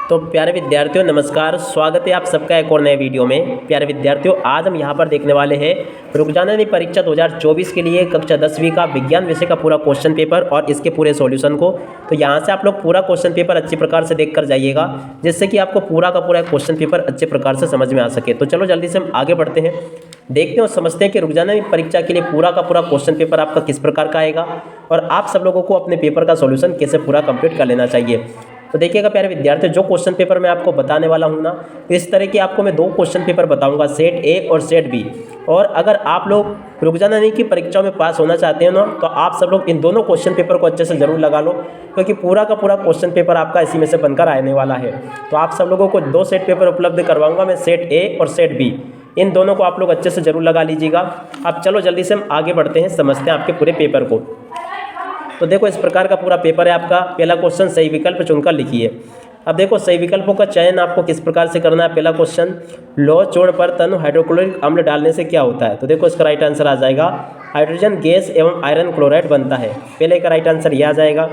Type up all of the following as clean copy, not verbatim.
तो प्यारे विद्यार्थियों नमस्कार, स्वागत है आप सबका एक और नए वीडियो में। प्यारे विद्यार्थियों, आज हम यहाँ पर देखने वाले हैं रुकजानंदी परीक्षा 2024 के लिए कक्षा 10वीं का विज्ञान विषय का पूरा क्वेश्चन पेपर और इसके पूरे सॉल्यूशन को। तो यहाँ से आप लोग पूरा क्वेश्चन पेपर अच्छी प्रकार से देख कर जाइएगा, जिससे कि आपको पूरा का पूरा क्वेश्चन पेपर अच्छे प्रकार से समझ में आ सके। तो चलो जल्दी से हम आगे बढ़ते हैं, देखते हैं और समझते हैं कि रुकजानंदी परीक्षा के लिए पूरा का पूरा क्वेश्चन पेपर आपका किस प्रकार का आएगा और आप सब लोगों को अपने पेपर का सॉल्यूशन कैसे पूरा कंप्लीट कर लेना चाहिए। तो देखिएगा प्यारे विद्यार्थी, जो क्वेश्चन पेपर मैं आपको बताने वाला हूँ ना, इस तरह के आपको मैं दो क्वेश्चन पेपर बताऊंगा, सेट ए और सेट बी। और अगर आप लोग रुकजानंदी की परीक्षाओं में पास होना चाहते हैं ना, तो आप सब लोग इन दोनों क्वेश्चन पेपर को अच्छे से जरूर लगा लो, क्योंकि पूरा का पूरा क्वेश्चन पेपर आपका इसी में से बनकर आने वाला है। तो आप सब लोगों को दो सेट पेपर उपलब्ध करवाऊंगा मैं, सेट ए और सेट बी। इन दोनों को आप लोग अच्छे से जरूर लगा लीजिएगा। अब चलो जल्दी से हम आगे बढ़ते हैं, समझते हैं आपके पूरे पेपर को। तो देखो इस प्रकार का पूरा पेपर है आपका। पहला क्वेश्चन, सही विकल्प चुनकर लिखिए। अब देखो सही विकल्पों का चयन आपको किस प्रकार से करना है। पहला क्वेश्चन, लौह चूर्ण पर तनु हाइड्रोक्लोरिक अम्ल डालने से क्या होता है। तो देखो इसका राइट आंसर आ जाएगा हाइड्रोजन गैस एवं आयरन क्लोराइड बनता है। पहले का राइट आंसर यह आ जाएगा।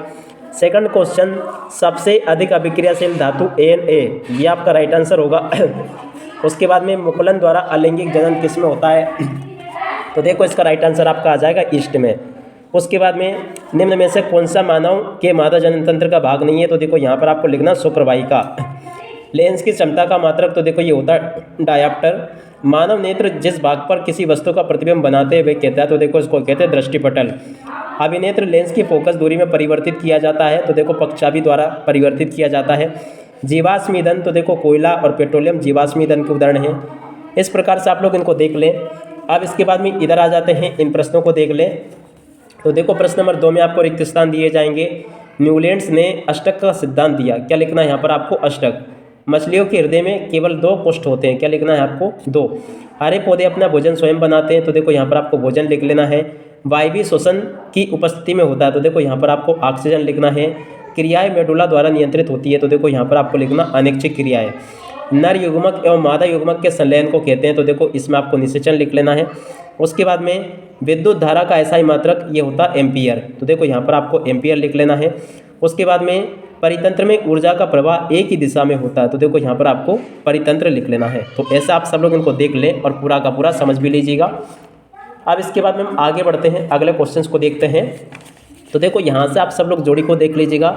सेकंड क्वेश्चन, सबसे अधिक अभिक्रियाशील धातु Na, ये आपका राइट आंसर होगा। उसके बाद में मुकुलन द्वारा अलैंगिक जनन किस में होता है। तो देखो इसका राइट आंसर आपका आ जाएगा ईस्ट में। उसके बाद में निम्न में से कौन सा मानव के मादा जनन तंत्र का भाग नहीं है। तो देखो यहाँ पर आपको लिखना शुक्रवाहिका। लेंस की क्षमता का मात्रक, तो देखो ये होता है डायाप्टर। मानव नेत्र जिस भाग पर किसी वस्तु का प्रतिबिंब बनाते हुए कहता है, तो देखो इसको कहते हैं दृष्टिपटल। अभिनेत्र लेंस की फोकस दूरी में परिवर्तित किया जाता है, तो देखो पक्षाभि द्वारा परिवर्तित किया जाता है। जीवाश्म ईंधन, तो देखो कोयला और पेट्रोलियम जीवाश्म ईंधन के उदाहरण हैं। इस प्रकार से आप लोग इनको देख लें। अब इसके बाद में इधर आ जाते हैं, इन प्रश्नों को देख लें। तो देखो प्रश्न नंबर 2 में आपको रिक्त स्थान दिए जाएंगे। न्यूलैंड्स ने अष्टक का सिद्धांत दिया। क्या लिखना है यहाँ पर आपको, अष्टक। मछलियों के हृदय में केवल 2 कोष्ठ होते हैं। क्या लिखना है आपको, 2। हरे पौधे अपना भोजन स्वयं बनाते हैं। तो देखो यहाँ पर आपको भोजन लिख लेना है। वायवीय श्वसन की उपस्थिति में होता है। तो देखो यहाँ पर आपको ऑक्सीजन लिखना है। क्रियाएं मेडुला द्वारा नियंत्रित होती है। तो देखो यहाँ पर आपको लिखना अनैच्छिक क्रियाएं। नर युग्मक एवं मादा युग्मक के संलयन को कहते हैं। तो देखो इसमें आपको निषेचन लिख लेना है। उसके बाद में विद्युत धारा का ऐसा ही मात्रक ये होता है एम्पियर। तो देखो यहाँ पर आपको एम्पियर लिख लेना है। उसके बाद में परितंत्र में ऊर्जा का प्रवाह एक ही दिशा में होता है। तो देखो यहाँ पर आपको परितंत्र लिख लेना है। तो ऐसा आप सब लोग इनको देख लें और पूरा का पूरा समझ भी लीजिएगा। अब इसके बाद में हम आगे बढ़ते हैं, अगले क्वेश्चन को देखते हैं। तो देखो यहाँ से आप सब लोग जोड़ी को देख लीजिएगा।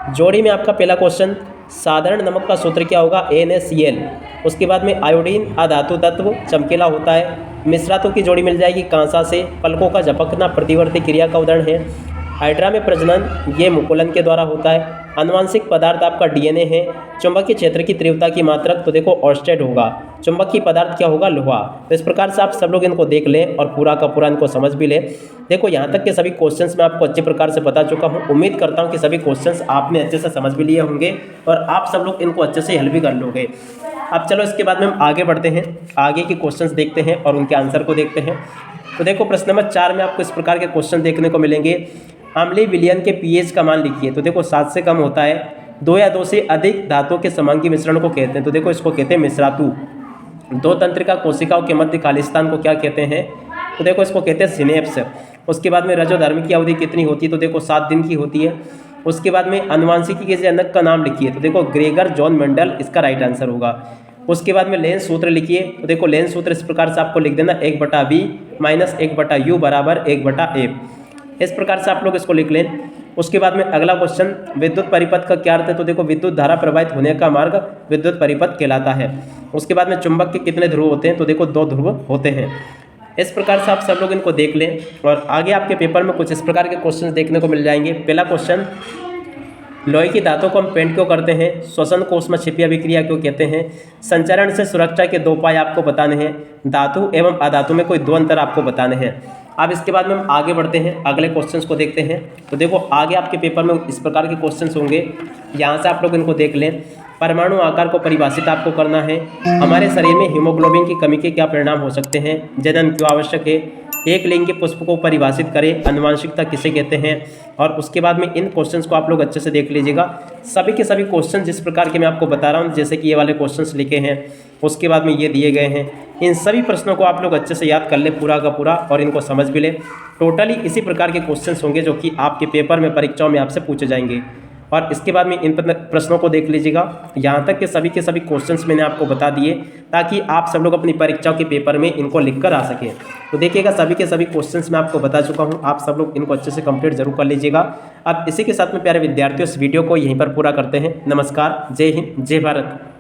जोड़ी में आपका पहला क्वेश्चन, साधारण नमक का सूत्र क्या होगा, NaCl। उसके बाद में आयोडीन अधातु तत्व चमकीला होता है। मिश्रातों की जोड़ी मिल जाएगी कांसा से। पलकों का झपकना प्रतिवर्ती क्रिया का उदाहरण है। हाइड्रा में प्रजनन ये मुकुलन के द्वारा होता है। आनुवांशिक पदार्थ आपका DNA है। चुंबकीय क्षेत्र की तीव्रता की मात्रक, तो देखो ऑर्स्टेड होगा। चुंबकीय पदार्थ क्या होगा, लोहा। तो इस प्रकार से आप सब लोग इनको देख लें और पूरा का पूरा इनको समझ भी लें। देखो यहाँ तक के सभी क्वेश्चंस मैं आपको अच्छे प्रकार से बता चुका हूँ। उम्मीद करता हूँ कि सभी क्वेश्चंस आपने अच्छे से समझ भी लिए होंगे और आप सब लोग इनको अच्छे से हल भी कर लोगे। अब चलो इसके बाद में हम आगे बढ़ते हैं, आगे के क्वेश्चंस देखते हैं और उनके आंसर को देखते हैं। तो देखो प्रश्न नंबर 4 में आपको इस प्रकार के क्वेश्चन देखने को मिलेंगे। अम्लीय विलयन के pH का मान लिखिए। तो देखो 7 से कम होता है। 2 या 2 से अधिक धातुओं के समांगी मिश्रण को कहते हैं। तो देखो इसको कहते हैं मिश्रातु। 2 तंत्रिका कोशिकाओं के मध्य खालिस्तान को क्या कहते हैं। तो देखो इसको कहते हैं सिनेप्स। उसके बाद में रजोधर्म की अवधि कितनी होती है। तो देखो 7 दिन की होती है। उसके बाद में अनुवांशिकी के जनक का नाम लिखिए। तो देखो ग्रेगर जॉन मेंडल इसका राइट आंसर होगा। उसके बाद में लेंस सूत्र लिखिए। तो देखो लेंस सूत्र इस प्रकार से आपको लिख देना, 1/v - 1/u = 1/a। इस प्रकार से आप लोग इसको लिख लें। उसके बाद में अगला क्वेश्चन, विद्युत परिपथ का क्या अर्थ है। तो देखो विद्युत धारा प्रवाहित होने का मार्ग विद्युत परिपथ कहलाता है। उसके बाद में चुंबक के कितने ध्रुव होते हैं। तो देखो 2 ध्रुव होते हैं। इस प्रकार से आप सब लोग इनको देख लें और आगे आपके पेपर में कुछ इस प्रकार के क्वेश्चन देखने को मिल जाएंगे। पहला क्वेश्चन, लोहे की धातु को हम पेंट क्यों करते हैं। श्वसन कोष में छिपी अभिक्रिया क्यों कहते हैं। संचरण से सुरक्षा के 2 उपाय आपको बताने हैं। धातु एवं अधातु में कोई 2 अंतर आपको बताने हैं। अब इसके बाद में हम आगे बढ़ते हैं, अगले क्वेश्चंस को देखते हैं। तो देखो आगे आपके पेपर में इस प्रकार के क्वेश्चंस होंगे, यहाँ से आप लोग इनको देख लें। परमाणु आकार को परिभाषित आपको करना है। हमारे शरीर में हीमोग्लोबिन की कमी के क्या परिणाम हो सकते हैं। जनन क्यों आवश्यक है। एक लिंग के पुष्प को परिभाषित करें। आनुवंशिकता किसे कहते हैं। और उसके बाद में इन क्वेश्चंस को आप लोग अच्छे से देख लीजिएगा। सभी के सभी क्वेश्चन जिस प्रकार के मैं आपको बता रहा हूँ, जैसे कि ये वाले क्वेश्चंस लिखे हैं, उसके बाद में ये दिए गए हैं, इन सभी प्रश्नों को आप लोग अच्छे से याद कर ले पूरा का पूरा और इनको समझ भी ले। टोटली इसी प्रकार के क्वेश्चंस होंगे जो कि आपके पेपर में, परीक्षाओं में आपसे पूछे जाएंगे। और इसके बाद में इन प्रश्नों को देख लीजिएगा। यहाँ तक के सभी क्वेश्चंस मैंने आपको बता दिए ताकि आप सब लोग अपनी परीक्षाओं के पेपर में इनको लिख कर आ सकें। तो देखिएगा सभी के सभी क्वेश्चंस मैं आपको बता चुका हूँ, आप सब लोग इनको अच्छे से कंप्लीट जरूर कर लीजिएगा। अब इसी के साथ में प्यारे विद्यार्थियों इस वीडियो को यहीं पर पूरा करते हैं। नमस्कार, जय हिंद, जय भारत।